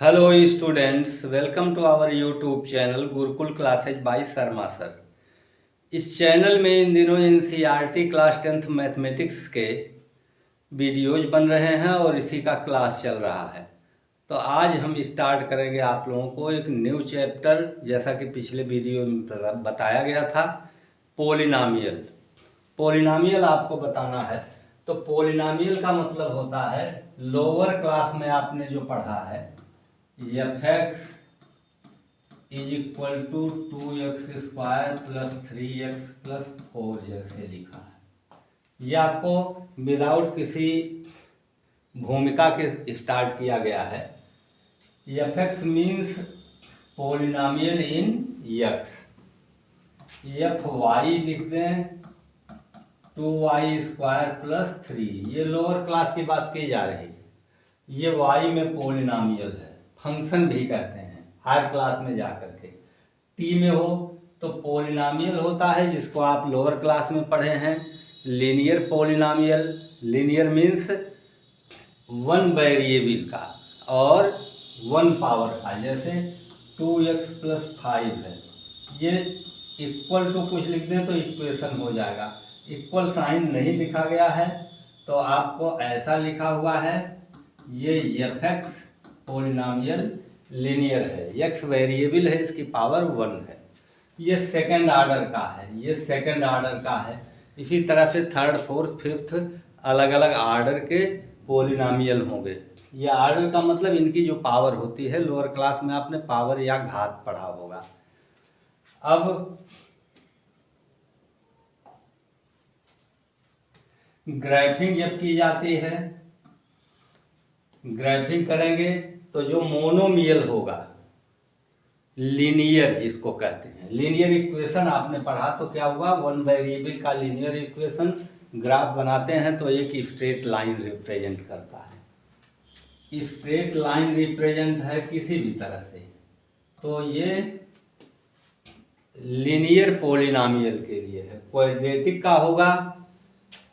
Hello students, welcome to our YouTube channel Gurukul classes by Sharma sir. इस चैनल में इन दिनों एनसीईआरटी क्लास 10th मैथमेटिक्स के वीडियोज बन रहे हैं और इसी का क्लास चल रहा है। तो आज हम स्टार्ट करेंगे आप लोगों को एक न्यू चैप्टर, जैसा कि पिछले वीडियो में बताया गया था, पोलिनोमियल। पोलिनोमियल आपको बताना है। तो पोलिनोमियल का मतलब होता है, लोअर क्लास में आपने जो पढ़ा है, F X is equal to 2x² plus 3x plus 4 जैसे लिखा है। ये आपको विदाउट किसी भूमिका के स्टार्ट किया गया है। F X means polynomial in X. F Y लिख दें 2y² प्लस 3। ये लोअर क्लास की बात की जा रही है। ये y में पोलिनोमियल है, फंक्शन भी कहते हैं हायर क्लास में जाकर के। टी में हो तो पोलिनोमियल होता है, जिसको आप लोअर क्लास में पढ़े हैं, linear polynomial. Linear means one variable का और वन पावर का। जैसे 2x प्लस 5 है, ये इक्वल टू कुछ लिख दें तो इक्वेशन हो जाएगा। इक्वल साइन नहीं लिखा गया है तो आपको ऐसा लिखा हुआ है, ये एफ एक्स पोलिनोमियल लीनियर है, एक्स वेरिएबल है, इसकी पावर 1 है। ये सेकंड ऑर्डर का है, ये सेकंड ऑर्डर का है। इसी तरह से थर्ड फोर्थ फिफ्थ अलग अलग ऑर्डर के पोलिनोमियल होंगे। ये ऑर्डर का मतलब इनकी जो पावर होती है, लोअर क्लास में आपने पावर या घात पढ़ा होगा। अब ग्राफिंग जब की जाती है, ग्राफिंग करेंगे तो जो मोनोमियल होगा, लीनियर जिसको कहते हैं, लीनियर इक्वेशन आपने पढ़ा तो क्या हुआ, वन वेरिएबल का लीनियर इक्वेशन ग्राफ बनाते हैं तो एक स्ट्रेट लाइन रिप्रेजेंट करता है। स्ट्रेट लाइन रिप्रेजेंट है किसी भी तरह से, तो ये लीनियर पोलिनोमियल के लिए है। क्वाड्रेटिक का होगा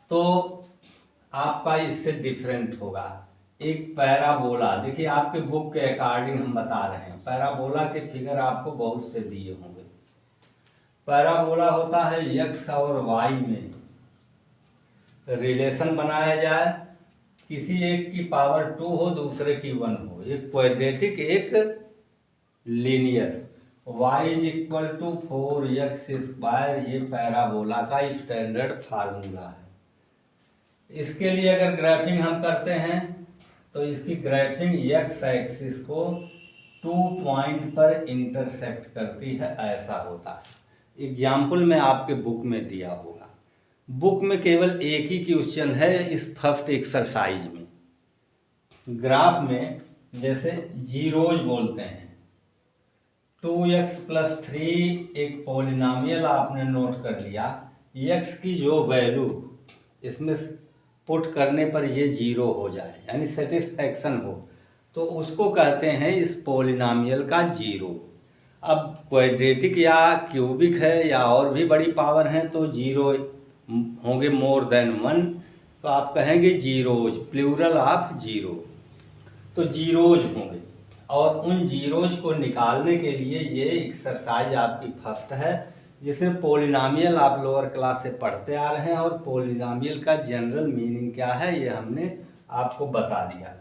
तो आपका इससे डिफरेंट होगा। एक पैराबोला, देखिए आपके बुक के अकॉर्डिंग हम बता रहे हैं, पैराबोला के फिगर आपको बहुत से दिए होंगे। पैराबोला होता है x और y में रिलेशन बनाया जाए, किसी एक की पावर 2 हो, दूसरे की 1 हो। एक क्वाड्रेटिक, एक linear. y is equal to 4x², ये पैराबोला का स्टैंडर्ड फार्मूला है। इसके लिए अगर ग्राफिंग हम करते हैं तो इसकी ग्राफिंग x एक्सिस को 2 पॉइंट पर इंटरसेक्ट करती है, ऐसा होता है। एग्जाम्पल में आपके बुक में दिया होगा। बुक में केवल एक ही क्वेश्चन है इस फर्स्ट एक्सरसाइज में। ग्राफ में जैसे जीरोज बोलते हैं, 2x प्लस 3 एक पोलिनोमियल आपने नोट कर लिया। x की जो वैल्यू इसमें पुट करने पर ये जीरो हो जाए, यानी सेटिस्फैक्शन हो, तो उसको कहते हैं इस पोलिनोमियल का जीरो। अब क्वाड्रेटिक या क्यूबिक है या और भी बड़ी पावर हैं तो जीरो होंगे मोर देन 1, तो आप कहेंगे जीरोज, प्लूरल ऑफ जीरो, तो जीरोज होंगे। और उन जीरोज को निकालने के लिए ये एक्सरसाइज आपकी फर्स्ट है, जिसमें पोलिनोमियल आप लोअर क्लास से पढ़ते आ रहे हैं और पोलिनोमियल का जनरल मीनिंग क्या है ये हमने आपको बता दिया।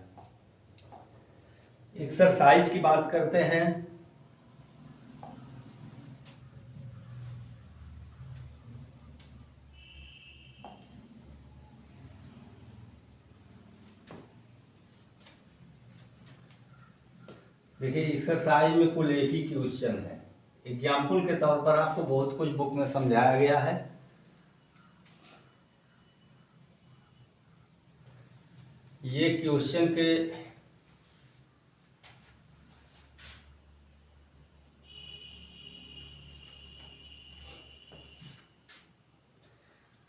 एक्सरसाइज की बात करते हैं। देखिए एक्सरसाइज में कुल एक ही क्वेश्चन है। एग्जाम्पल के तौर पर आपको बहुत कुछ बुक में समझाया गया है। ये क्वेश्चन के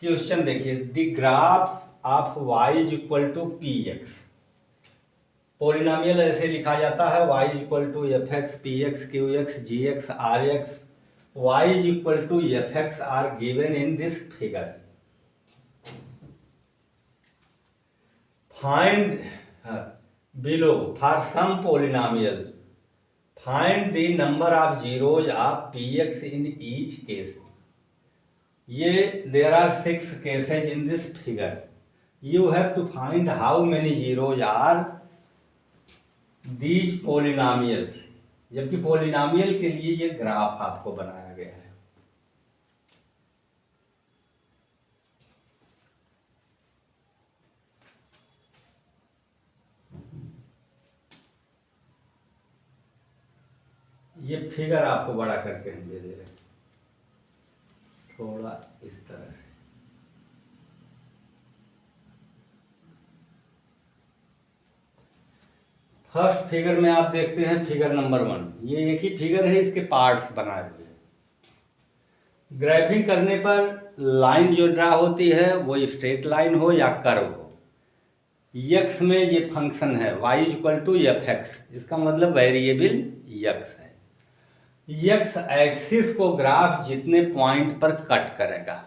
क्वेश्चन देखिए, the graph of y is equal to px। Polynomial ऐसे लिखा जाता है, y is equal to F X P X Q X G X R X. Y is equal to F X are given in this figure. Find below for some polynomial find the number of zeros of px in each case. ये there are 6 cases in this figure. You have to find how many zeros are these polynomials. जबकि polynomial के लिए ये graph आपको बनाया गया है। ये फिगर आपको बड़ा करके हम दे रहे हैं थोड़ा इस तरह से। फर्स्ट फिगर में आप देखते हैं फिगर नंबर 1। ये एक ही फिगर है, इसके पार्ट्स बनाए हुए हैं। ग्राफिंग करने पर लाइन जो ड्रा होती है वो स्ट्रेट लाइन हो या कर्व हो। यक्स में ये फंक्शन है y equal to F X, इसका मतलब वेरिएबल यक्स है। यक्स एक्सिस को ग्राफ जितने पॉइंट पर कट करेगा,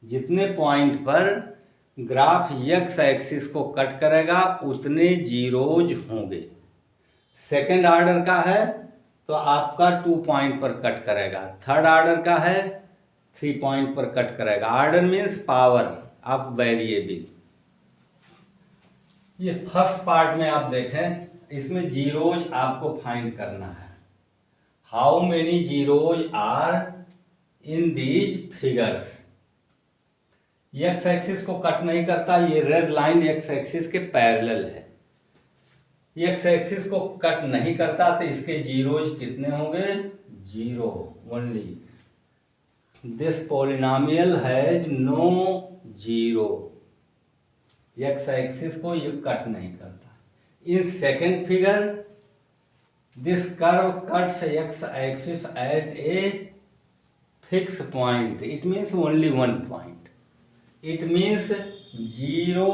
जितने पॉइंट पर ग्राफ यक्स एक्सिस को कट करेगा उतने जीरोज होंगे। सेकेंड ऑर्डर का है तो आपका 2 पॉइंट पर कट करेगा, थर्ड ऑर्डर का है 3 पॉइंट पर कट करेगा। Order means power of variable. ये फर्स्ट पार्ट में आप देखें, इसमें जीरोज आपको फाइंड करना है। How many zeros are in these figures. X axis को कट नहीं करता, ये रेड लाइन एक्स एक्सिस के पैरेलल है। एक्स एक्सिस को कट नहीं करता तो इसके जीरोज कितने होंगे? 0 only. This polynomial has no zero. X axis को ये कट नहीं करता। In second figure this curve cuts X axis at a fix point, it means only 1 point. It means zero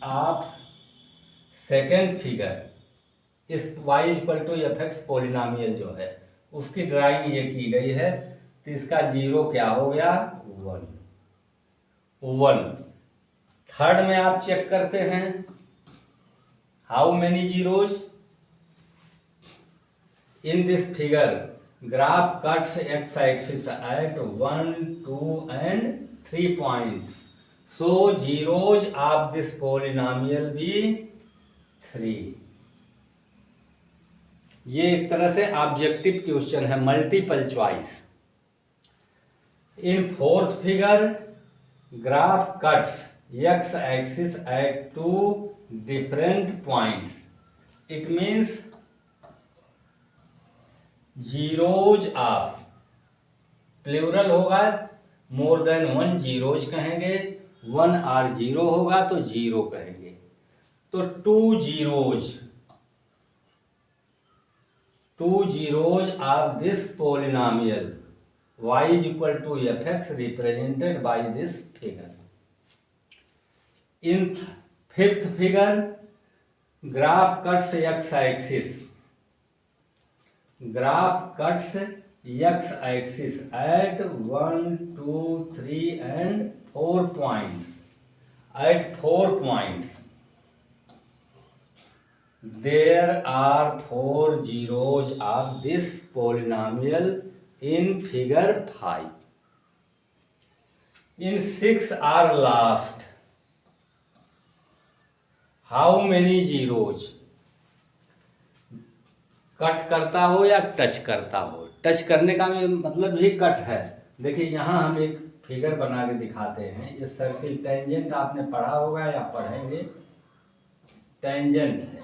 of second figure इस y equal to F X polynomial जो है उसकी drawing ये की गई है, तो इसका जीरो क्या हो गया? 1। थर्ड में आप चेक करते हैं how many zeros in this figure. Graph cuts X axis eight 1, 2 and 3 points. So zeros of this polynomial be 3. ये एक तरह से ऑब्जेक्टिव क्वेश्चन है, multiple choice. In fourth figure graph cuts X axis at 2 different points. It means zeros of, plural होगा more then 1 zeros कहेंगे, 1 और 0 होगा तो 0 कहेंगे। तो 2 zeros of this polynomial y is equal to fx represented by this figure. In fifth figure graph cuts x axis. Graph cuts x axis at 1, 2, 3 and 4 points. At 4 points there are 4 zeros of this polynomial in figure 5. In 6 are last. How many zeros? Cut करता हो या touch करता हो। Touch करने का मतलब भी cut है। देखिए यहाँ हम एक फिगर बना के दिखाते हैं। ये सर्किल टेंजेंट आपने पढ़ा होगा या पढ़ेंगे, टेंजेंट है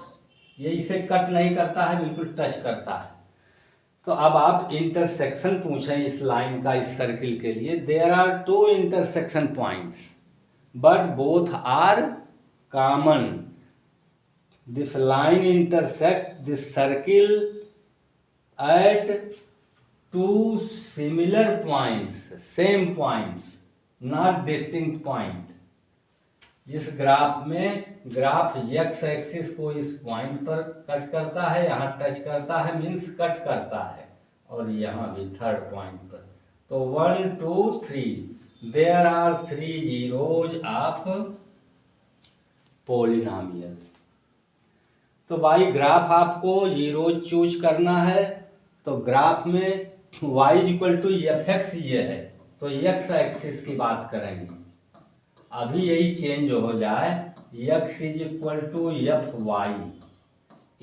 ये, इसे कट नहीं करता है, बिल्कुल टच करता है। तो अब आप इंटरसेक्शन पूछें इस लाइन का, इस सर्किल के लिए। There are 2 intersection points but both are common. This line intersect this circle at 2 similar points, same points, not distinct point. इस ग्राफ में ग्राफ x एक्सिस को इस पॉइंट पर कट करता है, यहाँ टच करता है मीन्स कट करता है, और यहाँ भी थर्ड पॉइंट पर। तो 1, 2, 3 there are 3 zeros of polynomial. तो भाई ग्राफ आपको जीरो चूज करना है, तो ग्राफ में y equal to F X ये है, तो एक्स एक्सिस की बात करेंगे। अभी यही चेंज हो जाए, x is equal to F Y,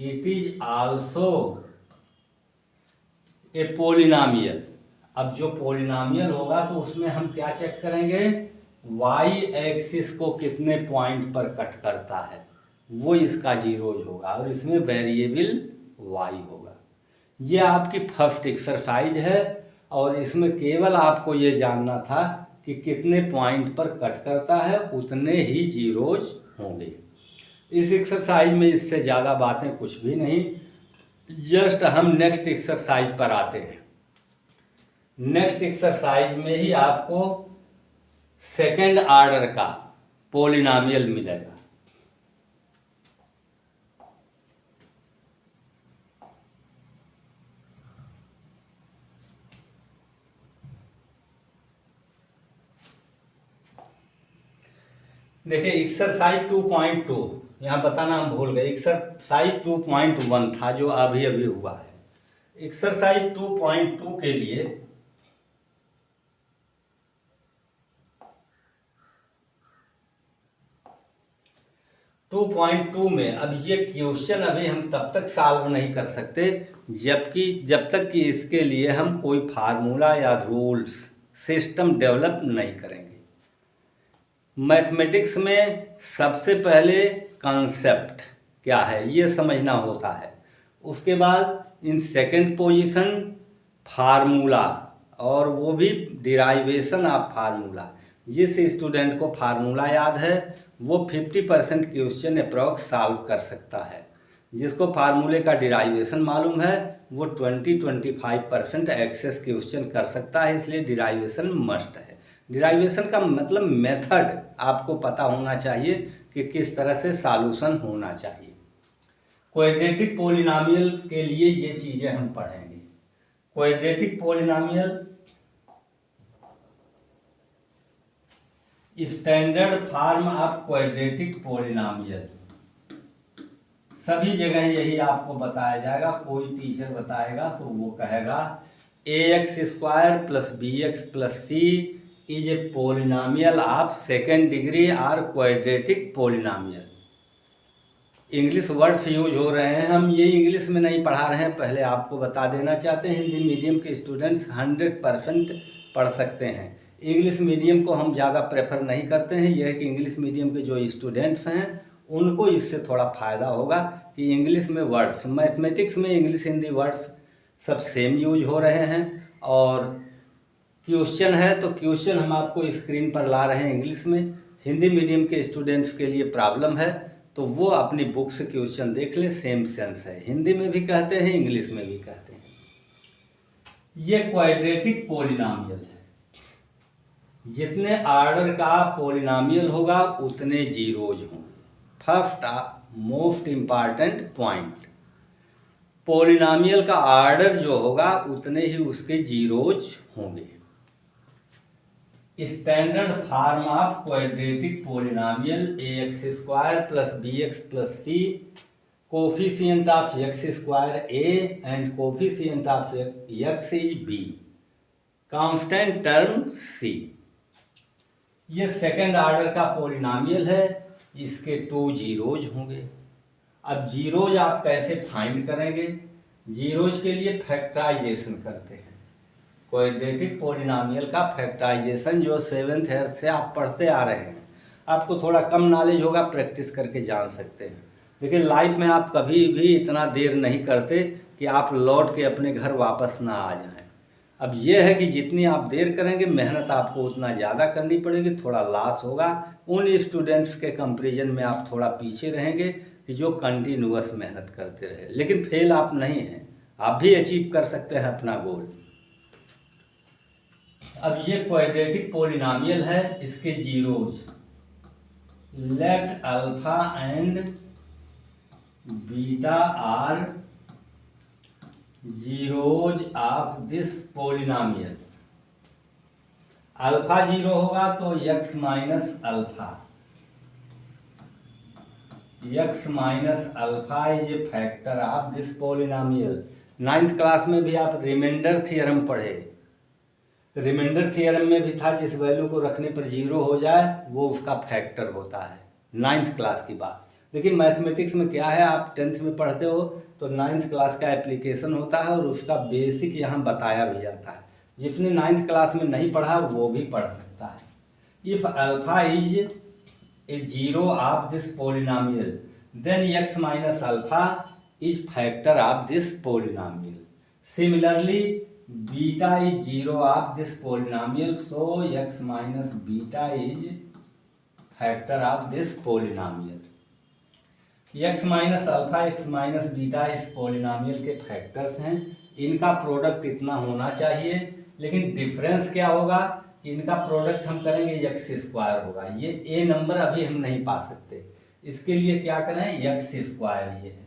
it is also a polynomial. अब जो पोलिनामियल होगा तो उसमें हम क्या चेक करेंगे, y एक्सिस को कितने पॉइंट पर कट करता है, वो इसका जीरोज होगा, और इसमें वेरिएबल y होगा। ये आपकी फर्स्ट एक्सरसाइज है, और इसमें केवल आपको ये जानना था कि कितने पॉइंट पर कट करता है, उतने ही जीरोज होंगे। इस एक्सरसाइज में इससे ज़्यादा बातें कुछ भी नहीं, जस्ट हम नेक्स्ट एक्सरसाइज पर आते हैं। नेक्स्ट एक्सरसाइज में ही आपको सेकेंड ऑर्डर का पोलिनोमियल मिलेगा। देखिए एक्सरसाइज 2.2, यहाँ बताना हम भूल गए, एक्सरसाइज 2.1 था जो अभी अभी हुआ है। एक्सरसाइज 2.2 के लिए टू पॉइंट टू में अब ये क्वेश्चन अभी हम तब तक सॉल्व नहीं कर सकते जब तक कि इसके लिए हम कोई फार्मूला या रूल्स सिस्टम डेवलप नहीं करेंगे। मैथमेटिक्स में सबसे पहले कॉन्सेप्ट क्या है ये समझना होता है, उसके बाद इन सेकंड पोजीशन फार्मूला, और वो भी डिराइवेशन ऑफ फार्मूला। जिस स्टूडेंट को फार्मूला याद है वो 50% क्वेश्चन अप्रॉक्स सॉल्व कर सकता है, जिसको फार्मूले का डिराइवेशन मालूम है वो 20-25% एक्सेस क्वेश्चन कर सकता है, इसलिए डिराइवेशन मस्ट है। डिराइवेशन का मतलब मेथड आपको पता होना चाहिए कि किस तरह से सॉल्यूशन होना चाहिए। क्वाड्रेटिक पोलिनोमियल के लिए ये चीज़ें हम पढ़ेंगे। Quadratic polynomial, standard form of quadratic polynomial, सभी जगह यही आपको बताया जाएगा। कोई टीचर बताएगा तो वो कहेगा ax² plus bx plus c is a polynomial of second degree और quadratic polynomial. English words use हो रहे हैं, हम ये इंग्लिश में नहीं पढ़ा रहे हैं, पहले आपको बता देना चाहते हैं। हिंदी मीडियम के स्टूडेंट्स 100% पढ़ सकते हैं, इंग्लिश मीडियम को हम ज़्यादा प्रेफर नहीं करते हैं। यह है कि इंग्लिश मीडियम के जो स्टूडेंट्स हैं उनको इससे थोड़ा फ़ायदा होगा कि इंग्लिश में वर्ड्स, मैथमेटिक्स में इंग्लिश हिंदी वर्ड्स सब सेम यूज हो रहे हैं। और क्वेश्चन है तो क्वेश्चन हम आपको स्क्रीन पर ला रहे हैं इंग्लिश में। हिंदी मीडियम के स्टूडेंट्स के लिए प्रॉब्लम है तो वो अपनी बुक से क्वेश्चन देख ले, सेम सेंस है, हिंदी में भी कहते हैं इंग्लिश में भी कहते हैं। ये क्वाड्रेटिक पोलिनोमियल है, जितने ऑर्डर का पोलिनोमियल होगा उतने जीरोज होंगे। First most important point, polynomial का ऑर्डर जो होगा उतने ही उसके जीरोज होंगे। Standard form of quadratic polynomial ax² plus bx plus c, coefficient of x² a and coefficient of x is b, constant term c। ये second order का polynomial है, इसके 2 जीरोज होंगे। अब जीरोज आप कैसे फाइंड करेंगे, जीरोज के लिए फैक्टराइजेशन करते हैं। क्वाड्रेटिक पोलिनोमियल का फैक्टराइजेशन जो 7th 8th से आप पढ़ते आ रहे हैं, आपको थोड़ा कम नॉलेज होगा, प्रैक्टिस करके जान सकते हैं। लेकिन लाइफ में आप कभी भी इतना देर नहीं करते कि आप लौट के अपने घर वापस ना आ जाएं। अब यह है कि जितनी आप देर करेंगे मेहनत आपको उतना ज़्यादा करनी पड़ेगी, थोड़ा लॉस होगा। उन स्टूडेंट्स के कंपैरिजन में आप थोड़ा पीछे रहेंगे कि जो कंटिन्यूअस मेहनत करते रहे, लेकिन फेल आप नहीं हैं, आप भी अचीव कर सकते हैं अपना गोल। अब ये क्वाड्रेटिक पोलिनोमियल है, इसके zeros, let alpha and beta are zeros of this polynomial. Alpha 0 होगा तो x minus alpha x minus alpha is a factor of this polynomial. 9th class में भी आप रिमाइंडर थ्योरम पढ़े। रिमाइंडर थ्योरम में भी था जिस वैल्यू को रखने पर 0 हो जाए वो उसका फैक्टर होता है। 9th क्लास की बात। देखिए मैथमेटिक्स में क्या है, आप 10th में पढ़ते हो तो 9th क्लास का एप्लीकेशन होता है और उसका बेसिक यहाँ बताया भी जाता है। जिसने 9th क्लास में नहीं पढ़ा वो भी पढ़ सकता है। If alpha is a zero of this polynomial then x minus alpha is factor of this polynomial. Similarly beta is zero of this polynomial so x minus beta is factor of this polynomial. x minus alpha x minus beta इस polynomial के factors हैं। इनका product इतना होना चाहिए, लेकिन difference क्या होगा, इनका प्रोडक्ट हम करेंगे x स्क्वायर होगा। ये a नंबर अभी हम नहीं पा सकते, इसके लिए क्या करें, x स्क्वायर ये है।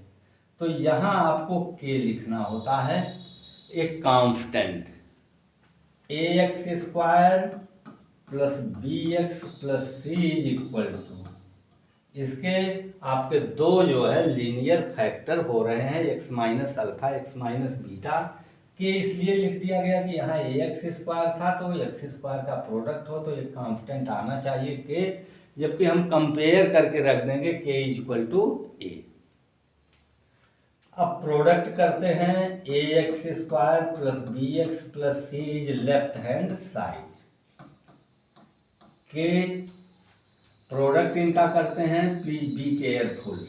तो यहाँ आपको k लिखना होता है एक constant ax square plus bx plus c is equal to, इसके आपके दो जो है लीनियर फैक्टर हो रहे हैं x minus alpha x minus beta के। इसलिए लिख दिया गया कि यहाँ ax स्क्वायर था तो x स्क्वायर का प्रोडक्ट हो तो एक कांस्टेंट आना चाहिए k, जबकि हम कंपेयर करके रख देंगे k is equal to a। अब प्रोडक्ट करते हैं ax square plus bx plus c is left hand side के। प्रोडक्ट इनका करते हैं, please be careful.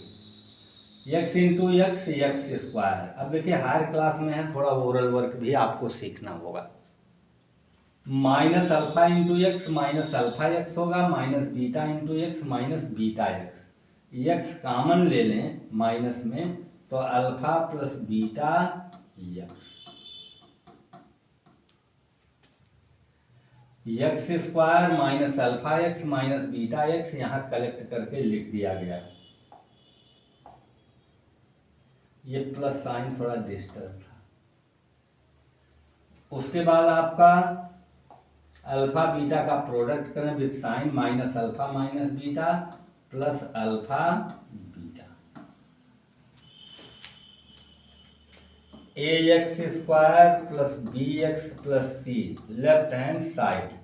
x into X square. अब देखिए हायर क्लास में है, थोड़ा ओरल वर्क भी आपको सीखना होगा। Minus alpha into X minus alpha X होगा, minus beta into X minus beta X. X common ले लें माइनस में तो alpha plus beta X square minus alpha X minus beta X यहाँ कलेक्ट करके लिख दिया गया। ये प्लस साइन थोड़ा डिस्टर्ब था। उसके बाद आपका अल्फा बीटा का प्रोडक्ट करें with sign, minus alpha minus beta plus alpha beta. A X square plus B X plus C left hand side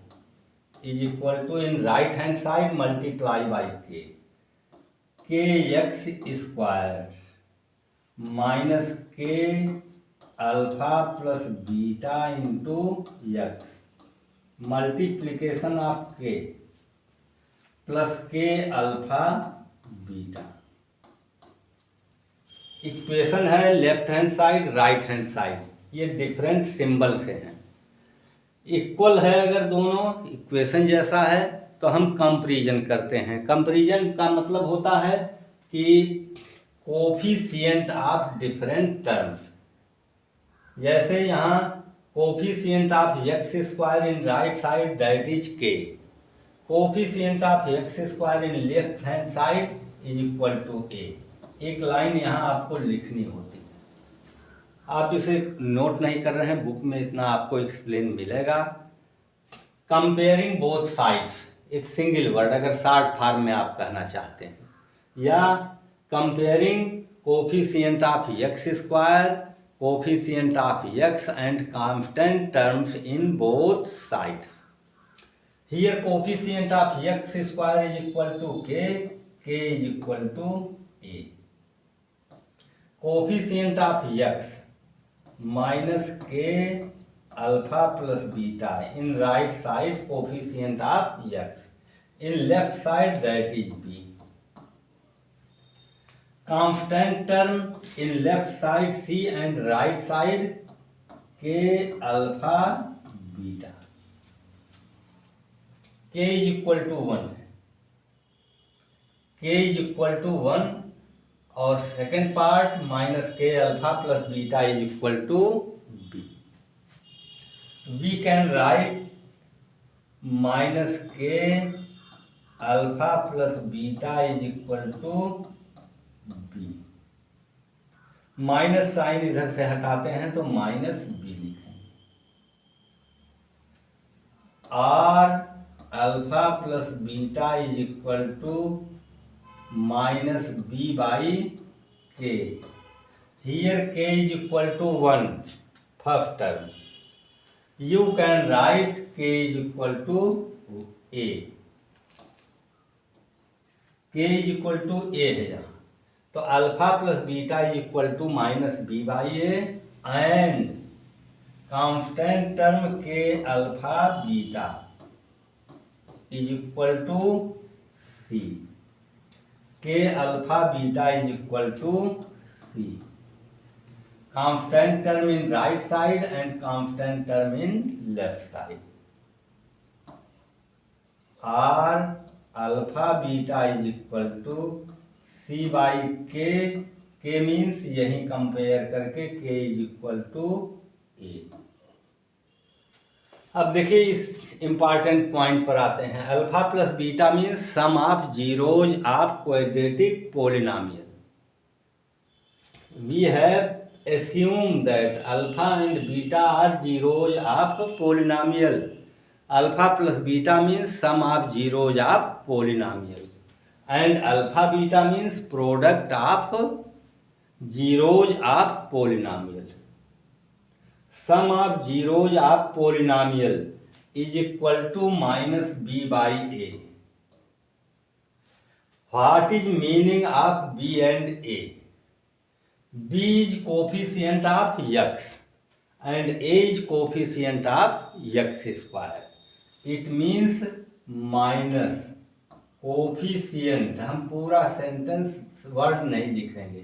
is equal to, in right hand side multiply by K X square minus K alpha plus beta into X multiplication of K plus K alpha beta. Equation है left hand side right hand side, ये different symbol से हैं। Equal है अगर दोनों equation जैसा है तो हम कंपैरिजन करते हैं। कंपैरिजन का मतलब होता है कि कोफिशिएंट ऑफ डिफरेंट टर्म्स। जैसे यहाँ coefficient of x square in right side that is K, coefficient of x square in left hand side is equal to A. एक लाइन यहाँ आपको लिखनी होती है, आप इसे नोट नहीं कर रहे हैं, बुक में इतना आपको एक्सप्लेन मिलेगा। कंपेयरिंग बोथ साइड्स, एक सिंगल वर्ड अगर शॉर्ट फॉर्म में आप कहना चाहते हैं, या comparing coefficient of x square coefficient of X and constant terms in both sides. Here coefficient of x square is equal to K is equal to A. Coefficient of X minus K alpha plus beta in right side coefficient of X, in left side that is B. Constant term in left side C and right side K alpha beta. K is equal to 1 है, K is equal to 1 और second part minus K alpha plus beta is equal to B. We can write minus K alpha plus beta is equal to B. Minus sign इधर से हटाते हैं तो minus B लिखेंगे। Or alpha plus beta is equal to minus b by k. Here k is equal to 1, first term. You can write k is equal to a. k is equal to a है यहाँ, तो alpha plus beta is equal to minus B by A and constant term K alpha beta is equal to C. K alpha beta is equal to C. Constant term in right side and constant term in left side. Or alpha beta is equal to C by K. K means यही compare करके के is equal to ए. अब देखिए इस important point पर आते हैं. Alpha plus beta means sum of zeros of quadratic polynomial. We have assume that alpha and beta are zeros of polynomial. Alpha plus beta means sum of zeros of polynomial and alpha beta means product of zeros of polynomial. Sum of zeros of polynomial is equal to minus b by a. What is meaning of b and a? b is coefficient of x and a is coefficient of x square. It means minus coefficient. हम पूरा sentence word नहीं लिखेंगे.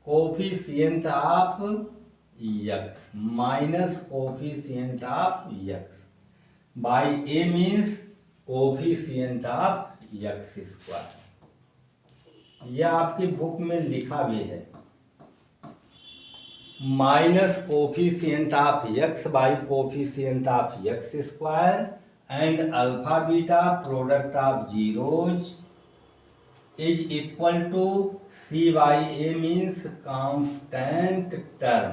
Coefficient of x minus coefficient of x by A means coefficient of x square. यह आपकी book में लिखा भी है. Minus coefficient of x by coefficient of x square and alpha beta product of zeros is equal to c by a means constant term.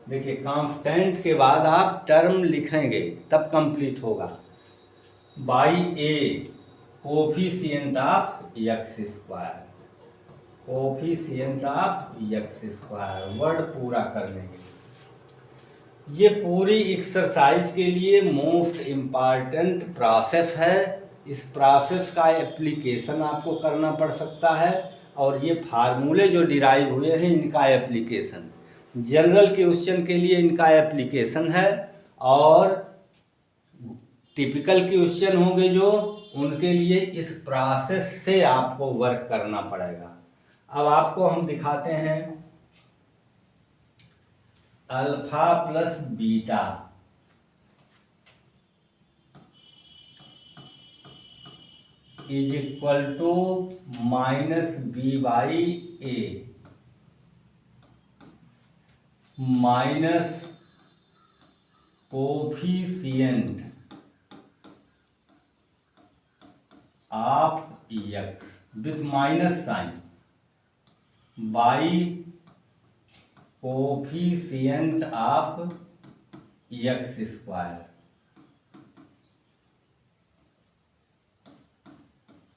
देखिए constant के बाद आप टर्म लिखेंगे तब कंप्लीट होगा. By A coefficient of x square. Coefficient of x square word पूरा कर लेंगे. ये पूरी एक्सरसाइज के लिए मोस्ट इम्पॉर्टेंट प्रोसेस है. इस प्रोसेस का एप्लीकेशन आपको करना पड़ सकता है और ये फार्मूले जो डिराइव हुए हैं इनका एप्लीकेशन जनरल क्वेश्चन के लिए इनका एप्लीकेशन है और टिपिकल क्वेश्चन होंगे जो उनके लिए इस प्रोसेस से आपको वर्क करना पड़ेगा. अब आपको हम दिखाते हैं alpha plus beta is equal to minus B by A minus coefficient of X with minus sign by coefficient of x square.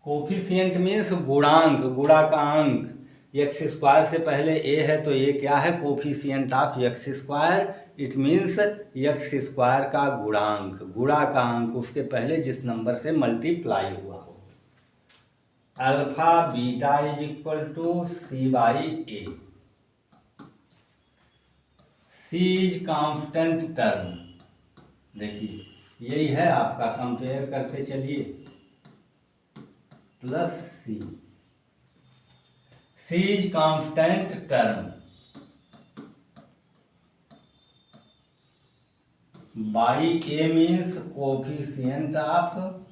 Coefficient means गुणांक, गुणांक. एक्स स्क्वायर से पहले ए है तो ये क्या है? Coefficient of x square. It means x square का गुणांक, गुणांक उसके पहले जिस नंबर से मल्टीप्लाई हुआ हो. Alpha beta is equal to C by A. C is constant term. देखिए यही है आपका, कंपेयर करते चलिए. Plus C. C is constant term by A means coefficient of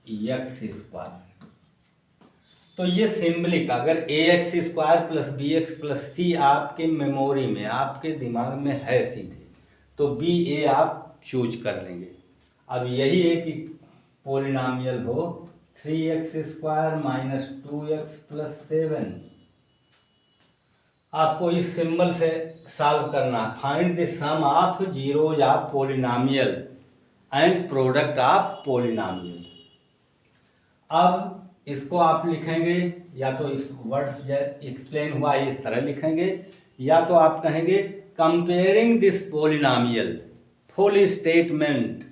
x square. तो ये सिंबलिक, अगर A X square plus B X plus C आपके मेमोरी में, आपके दिमाग में है सीधे, तो बी ए आप चूज कर लेंगे. अब यही है कि पोलिनोमियल हो 3x² - 2x + 7, आपको इस सिंबल से सॉल्व करना है। Find the sum of zeros of polynomial and product of polynomial. अब इसको आप लिखेंगे या तो इस वर्ड एक्सप्लेन हुआ है इस तरह लिखेंगे, या तो आप कहेंगे comparing this polynomial full statement.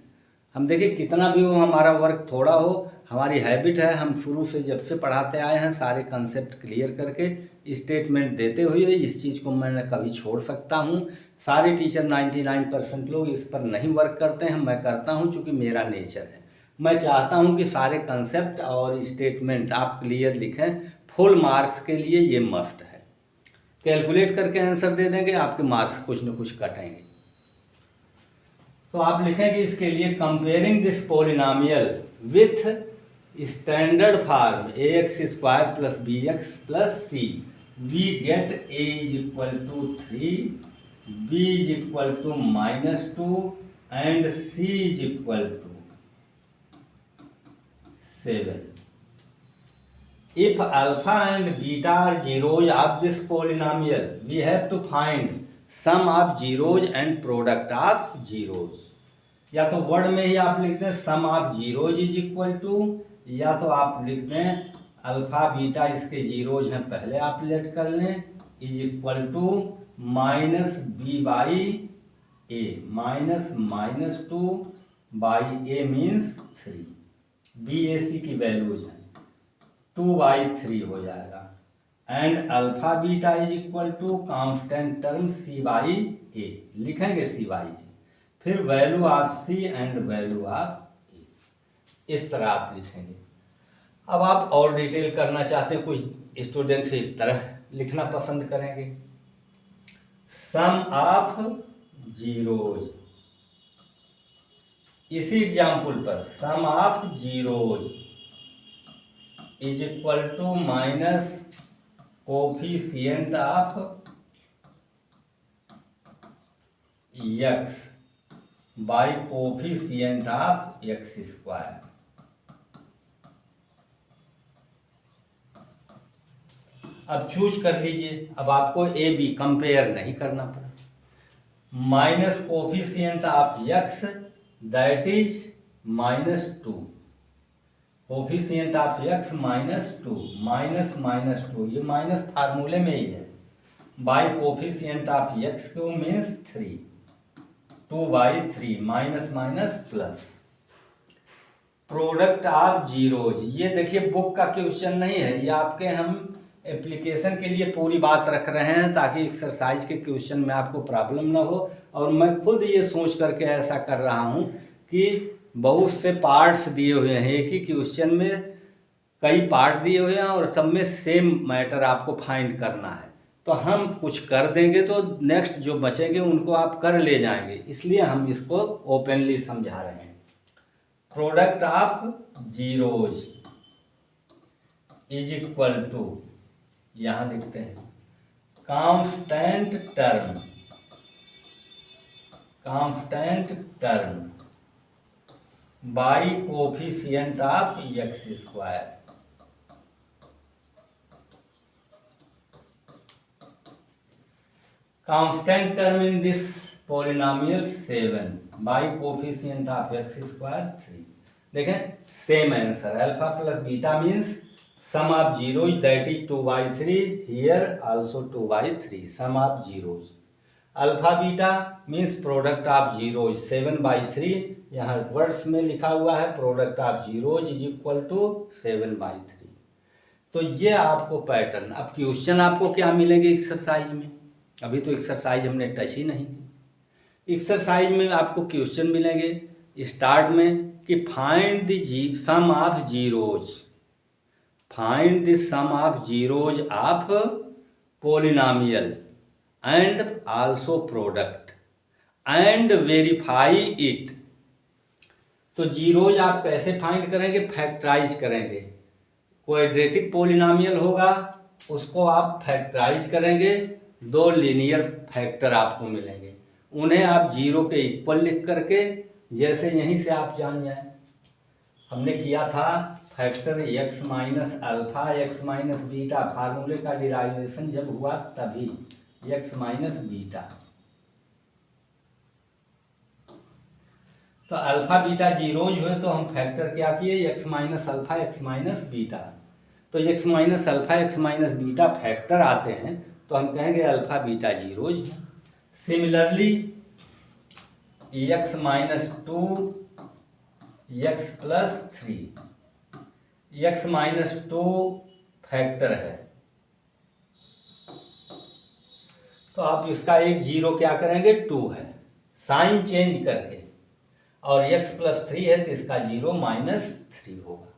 हम देखिए कितना भी हो हमारा वर्क थोड़ा हो, हमारी हैबिट है, हम शुरू से जब से पढ़ाते आए हैं सारे कंसेप्ट क्लियर करके स्टेटमेंट देते हुए इस चीज़ को मैं कभी छोड़ सकता हूँ। सारे टीचर 99% लोग इस पर नहीं वर्क करते हैं, मैं करता हूँ क्योंकि मेरा नेचर है। मैं चाहता हूँ कि सारे कंसेप्ट और स्टेटमेंट आप क्लियर लिखें, फुल मार्क्स के लिए ये मस्ट है। कैलकुलेट करके आंसर दे देंगे, आपके मार्क्स कुछ न कुछ कटेंगे। तो आप लिखेंगे इसके लिए comparing this polynomial with standard form ax square plus bx plus c, we get a is equal to 3, b is equal to -2 and c is equal to 7. If alpha and beta are zeros of this polynomial, we have to find sum of zeros and product of zeros. या तो word में ही आप लिख दें sum of zeros is equal to, या तो आप लिख दें अल्फा बीटा, इसके जीरोज हैं पहले आप लेट कर लें, is equal to -b/a, -2 by a means 3, BAC की वैल्यूज हैं 2/3 हो जाएगा, and alpha beta is equal to constant term c/a, लिखेंगे c/a, फिर value of c and value of a, इस तरह आप लिखेंगे। अब आप और डिटेल करना चाहते हैं, कुछ स्टूडेंट्स इस तरह लिखना पसंद करेंगे, सम ऑफ जीरोज। इसी एग्जाम्पल पर sum of zeros is equal to minus coefficient of x by coefficient of x square. अब चूज कर लीजिए, अब आपको ए बी कंपेयर नहीं करना पड़ा। Minus coefficient of x that is -2, coefficient of x -2, -2 ये माइनस फार्मूले में ही है, बाई कोफिशिएंट ऑफ x को means 3, 2/3 minus plus. Product of zeros, ये देखिए बुक का क्वेश्चन नहीं है, ये आपके हम एप्लीकेशन के लिए पूरी बात रख रहे हैं ताकि एक्सरसाइज के क्वेश्चन में आपको प्रॉब्लम ना हो। और मैं खुद ये सोच करके ऐसा कर रहा हूँ कि बहुत से पार्ट्स दिए हुए हैं, एक ही क्वेश्चन में कई पार्ट दिए हुए हैं और सब में सेम मैटर आपको फाइंड करना है, तो हम कुछ कर देंगे तो नेक्स्ट जो बचेंगे उनको आप कर ले जाएंगे, इसलिए हम इसको ओपनली समझा रहे हैं। Product of zeros is equal to, यहाँ लिखते हैं constant term by coefficient of x square. Constant term in this polynomial 7 by coefficient of x square 3। देखें same answer, alpha plus beta means sum of zeros that is 2/3, here also 2/3 sum of zeros। Alpha beta means product of zeros 7/3, यहाँ words में लिखा हुआ है product of zeros is equal to 7/3। तो ये आपको pattern. अब क्वेश्चन आपको क्या मिलेंगे एक्सरसाइज में, अभी तो एक्सरसाइज हमने टच ही नहीं की। एक्सरसाइज में आपको क्वेश्चन मिलेंगे स्टार्ट में कि find the sum of zeros, find the sum of zeros of polynomial and also product and verify it. तो जीरोज आप कैसे फाइंड करेंगे, फैक्टराइज करेंगे। क्वाड्रेटिक पोलिनॉमियल होगा उसको आप फैक्टराइज करेंगे, 2 लीनियर फैक्टर आपको मिलेंगे, उन्हें आप जीरो के इक्वल लिख करके, जैसे यहीं से आप जान जाएं हमने किया था factor x minus alpha x minus beta, फार्मूले का डिराइवेशन जब हुआ तभी x माइनस बीटा। तो अल्फा बीटा जीरोज हुए तो हम फैक्टर क्या किए, x minus alpha x minus beta. तो x minus alpha x minus beta factor आते हैं तो हम कहेंगे alpha beta zeros. Similarly x minus two x plus three, x minus two factor है तो आप इसका एक जीरो क्या करेंगे, टू है, साइन चेंज करके, और x प्लस थ्री है तो इसका जीरो माइनस थ्री होगा।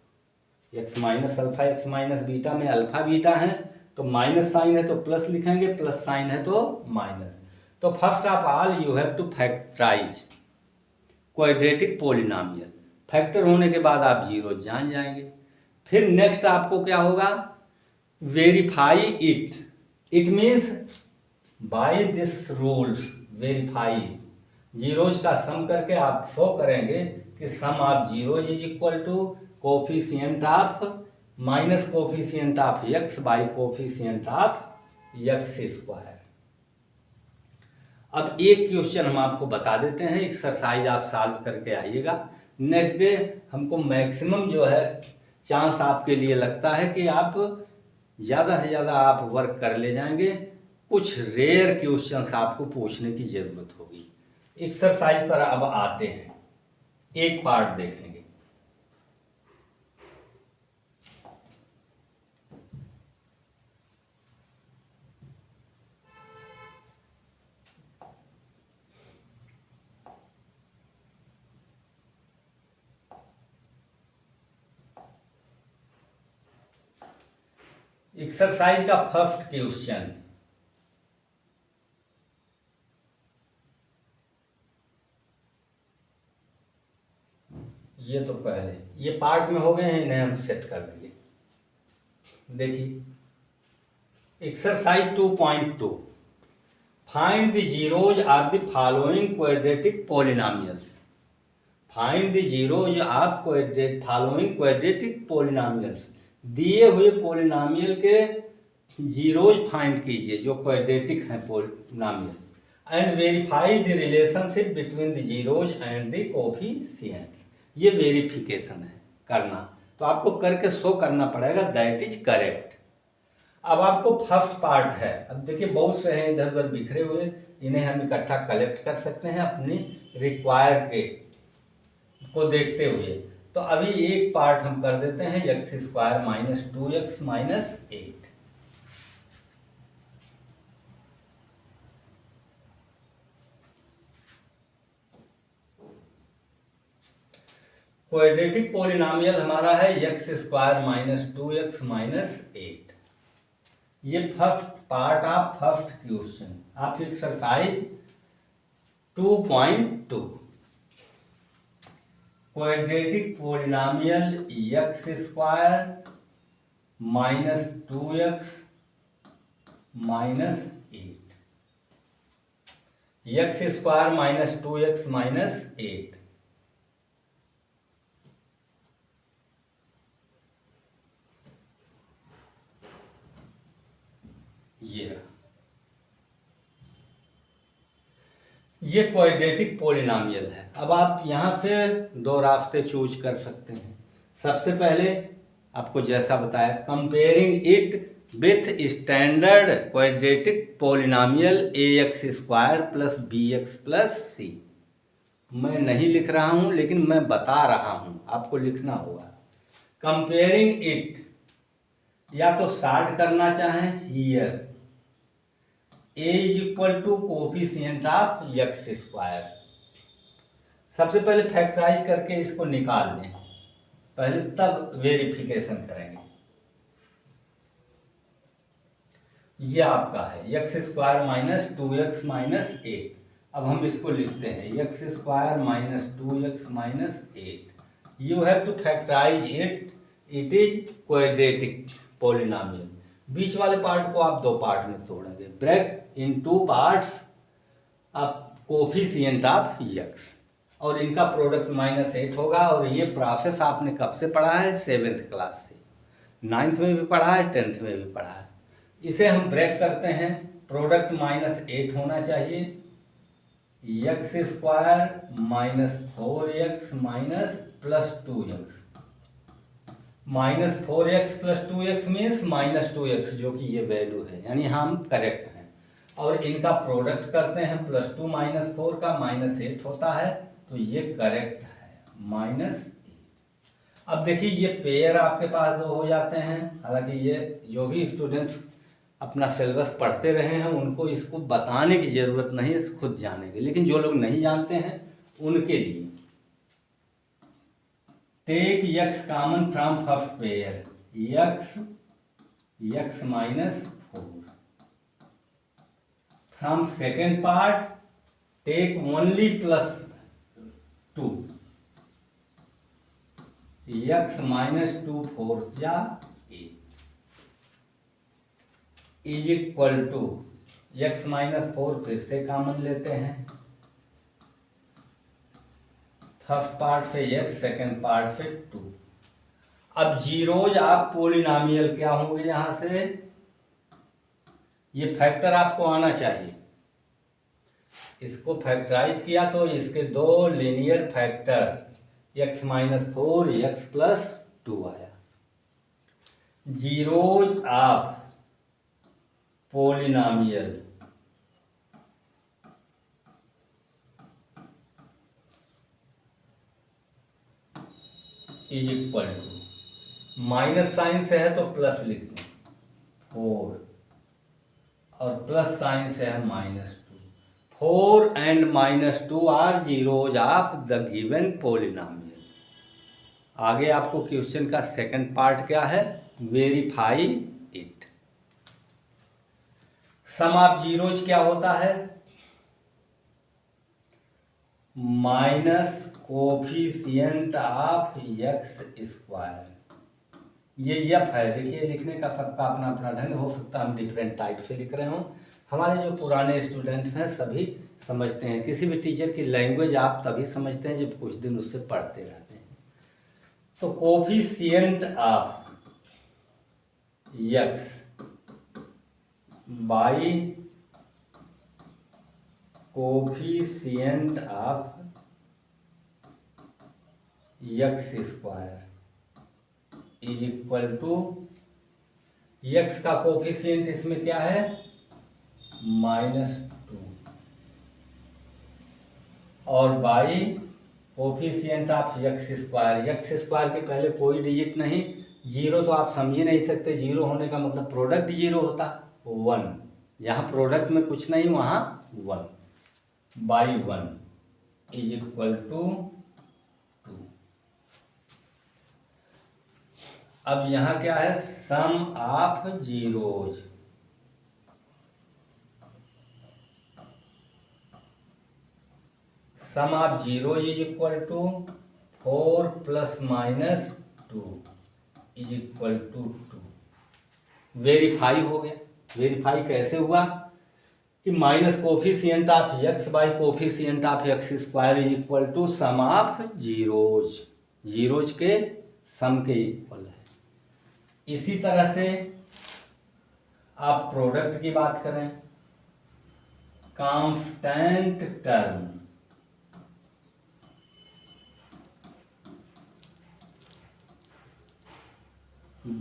x minus alpha x minus beta में अल्फा बीटा है तो माइनस साइन है तो प्लस लिखेंगे, प्लस साइन है तो माइनस। तो first of all you have to factorise quadratic polynomial. Factor होने के बाद आप जीरो जान जाएंगे। फिर नेक्स्ट आपको क्या होगा, verify it. It means by this rules verify. Zeros का सम करके आप शो करेंगे कि sum of zeros is equal to coefficient of minus coefficient of X by coefficient of x square. अब एक क्वेश्चन हम आपको बता देते हैं, एक्सरसाइज आप सॉल्व करके आइएगा। नेक्स्ट डे हमको मैक्सिमम जो है चांस आपके लिए लगता है कि आप ज़्यादा से ज़्यादा आप वर्क कर ले जाएंगे। कुछ रेयर क्वेश्चंस आपको पूछने की ज़रूरत होगी। एक्सरसाइज पर अब आते हैं, एक पार्ट देखेंगे। एक्सरसाइज का फर्स्ट क्वेश्चन, ये तो पहले ये पार्ट में हो गए हैं, इन्हें हम सेट कर देंगे। देखिए exercise 2.2, find the zeros of the following quadratic polynomials. Find the zeros of following quadratic polynomials. दिए हुए पॉलिनॉमियल के जीरोज फाइंड कीजिए जो क्वाड्रेटिक हैं polynomial, and verify the relationship between the zeros and the coefficients. ये verification है करना, तो आपको करके शो करना पड़ेगा दैट इज करेक्ट। अब आपको फर्स्ट पार्ट है, अब देखिए बहुत से हैं इधर उधर बिखरे हुए, इन्हें हम इकट्ठा कलेक्ट कर सकते हैं अपनी रिक्वायर के को देखते हुए। तो अभी एक पार्ट हम कर देते हैं, X square minus two X minus eight. Quadratic polynomial हमारा है X square minus two X minus eight. ये first part of first question आप exercise 2.2। Quadratic polynomial X square minus two X minus eight, X square minus two X minus eight. ये quadratic polynomial है। अब आप यहाँ से दो रास्ते चूज कर सकते हैं। सबसे पहले आपको जैसा बताया, comparing it with standard quadratic polynomial A X square plus B X plus C. मैं नहीं लिख रहा हूँ लेकिन मैं बता रहा हूँ, आपको लिखना होगा। कंपेयरिंग इट, या तो सॉर्ट करना चाहें here a is equal to coefficient of x square. सबसे पहले फैक्टराइज करके इसको निकाल लें पहले, तब वेरिफिकेशन करेंगे। ये आपका है X square minus two X minus eight. अब हम इसको लिखते हैं X square minus two X minus eight. You have to factorise it, it is quadratic polynomial. बीच वाले पार्ट को आप दो पार्ट में तोड़ेंगे, break in two parts of coefficient of X. और इनका प्रोडक्ट -8 होगा। और ये प्रोसेस आपने कब से पढ़ा है? 7th क्लास से, 9th में भी पढ़ा है, 10th में भी पढ़ा है। इसे हम ब्रेक करते हैं, प्रोडक्ट -8 होना चाहिए, x² -4x -+2x, -4x + 2x means -2x, जो कि ये वैल्यू है, यानी हम करेक्ट हैं। और इनका प्रोडक्ट करते हैं, +2 -4 का -8 होता है, तो ये करेक्ट है, -8। अब देखिए ये पेयर आपके पास 2 हो जाते हैं। हालांकि ये जो भी स्टूडेंट्स अपना सिलेबस पढ़ते रहे हैं उनको इसको बताने की ज़रूरत नहीं है, खुद जानेंगे। लेकिन जो लोग नहीं जानते हैं उनके लिए, take x common from first pair, x -4 from second part, take only +2, x -2 4 जा 8 इज इक्वल टू x -4 फिर से कॉमन लेते हैं, फर्स्ट पार्ट से x, सेकेंड पार्ट से 2। अब जीरोज आप पोलिनोमियल क्या होंगे? यहां से ये फैक्टर आपको आना चाहिए। इसको फैक्टराइज किया तो इसके 2 लीनियर फैक्टर, x -4 x +2 आया। जीरोज आप polynomial is equal to, minus sign से है तो प्लस लिख दें 4, और प्लस साइन से है -2। 4 and -2 are zeros of the given polynomial. आगे आपको क्वेश्चन का सेकंड पार्ट क्या है? Verify it. Sum of zeros क्या होता है? Minus coefficient of x²। ये एफ है। देखिए लिखने का सबका अपना अपना ढंग हो सकता है, हम डिफरेंट टाइप से लिख रहे हों। हमारे जो पुराने स्टूडेंट्स हैं सभी समझते हैं। किसी भी टीचर की लैंग्वेज आप तभी समझते हैं जब कुछ दिन उससे पढ़ते रहते हैं। तो coefficient of x by coefficient of x² is equal to, x का कोफिशिएंट इसमें क्या है? -2, और बाई कोफिशिएंट ऑफ x² के पहले कोई डिजिट नहीं, जीरो तो आप समझ ही नहीं सकते। जीरो होने का मतलब प्रोडक्ट जीरो होता, 1। यहाँ प्रोडक्ट में कुछ नहीं, वहाँ 1 बाई 1 इज इक्वल टू 2। अब यहाँ क्या है? Sum of zeros. Sum of zeros is equal to 4 ± 2 is equal to 2। Verify हो गया। वेरीफाई कैसे हुआ? कि minus coefficient of x by coefficient of x² is equal to sum of zeros. Zeros के सम के इक्वल है। इसी तरह से आप प्रोडक्ट की बात करें, constant term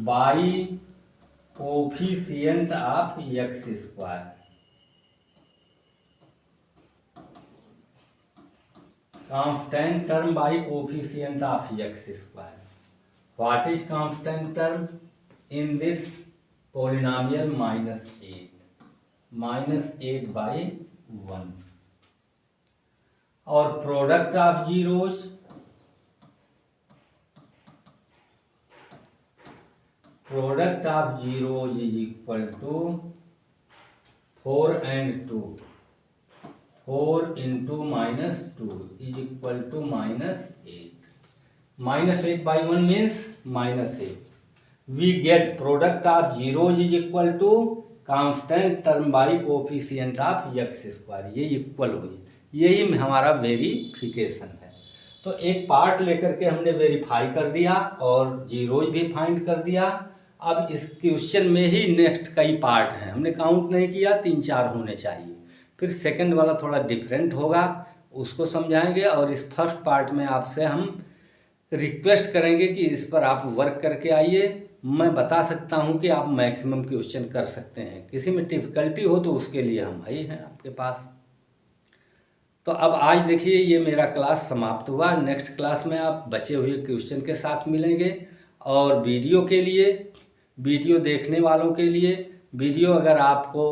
by coefficient of x²। Constant term by coefficient of x²। What is constant term in this polynomial? -8 by 1। और product of zeros, product of zeros is equal to 4 and 2, 4 into -2 is equal to -8. -8 by 1 means -8. We get product of zeros is equal to constant term by coefficient of x²। ये equal हुई, यही हमारा verification है। तो एक part लेकर के हमने वेरीफाई कर दिया और जीरोज भी फाइंड कर दिया। अब इस क्वेश्चन में ही नेक्स्ट कई पार्ट हैं, हमने काउंट नहीं किया, 3-4 होने चाहिए। फिर सेकंड वाला थोड़ा डिफरेंट होगा, उसको समझाएंगे। और इस फर्स्ट पार्ट में आपसे हम रिक्वेस्ट करेंगे कि इस पर आप वर्क करके आइए। मैं बता सकता हूं कि आप मैक्सिमम क्वेश्चन कर सकते हैं, किसी में डिफ़िकल्टी हो तो उसके लिए हम ही हैं आपके पास। तो अब आज देखिए ये मेरा क्लास समाप्त हुआ। नेक्स्ट क्लास में आप बचे हुए क्वेश्चन के साथ मिलेंगे। और वीडियो के लिए, वीडियो देखने वालों के लिए, वीडियो अगर आपको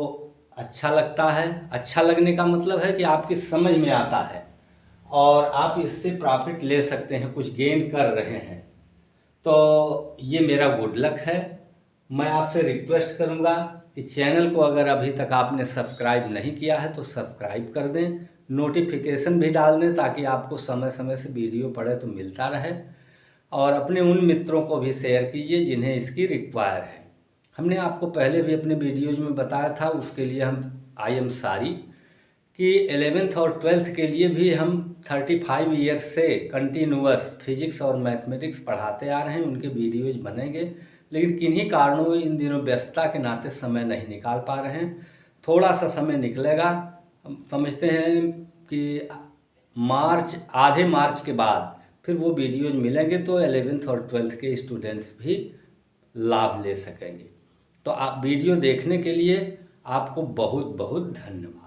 अच्छा लगता है, अच्छा लगने का मतलब है कि आपकी समझ में आता है और आप इससे प्रॉफिट ले सकते हैं, कुछ गेन कर रहे हैं, तो ये मेरा गुड लक है। मैं आपसे रिक्वेस्ट करूँगा कि चैनल को अगर अभी तक आपने सब्सक्राइब नहीं किया है तो सब्सक्राइब कर दें, नोटिफिकेशन भी डाल दें ताकि आपको समय समय से वीडियो पड़े तो मिलता रहे। और अपने उन मित्रों को भी शेयर कीजिए जिन्हें इसकी रिक्वायर है। हमने आपको पहले भी अपने वीडियोज़ में बताया था, उसके लिए हम आई एम सॉरी कि 11th और 12th के लिए भी हम 35 ईयर्स से कंटिन्यूअस फिजिक्स और मैथमेटिक्स पढ़ाते आ रहे हैं, उनके वीडियोज़ बनेंगे। लेकिन किन्हीं कारणों इन दिनों व्यस्तता के नाते समय नहीं निकाल पा रहे हैं, थोड़ा सा समय निकलेगा। हम समझते हैं कि मार्च, आधे मार्च के बाद फिर वो वीडियोज़ मिलेंगे तो 11th और 12th के स्टूडेंट्स भी लाभ ले सकेंगे। तो आप वीडियो देखने के लिए आपको बहुत बहुत धन्यवाद।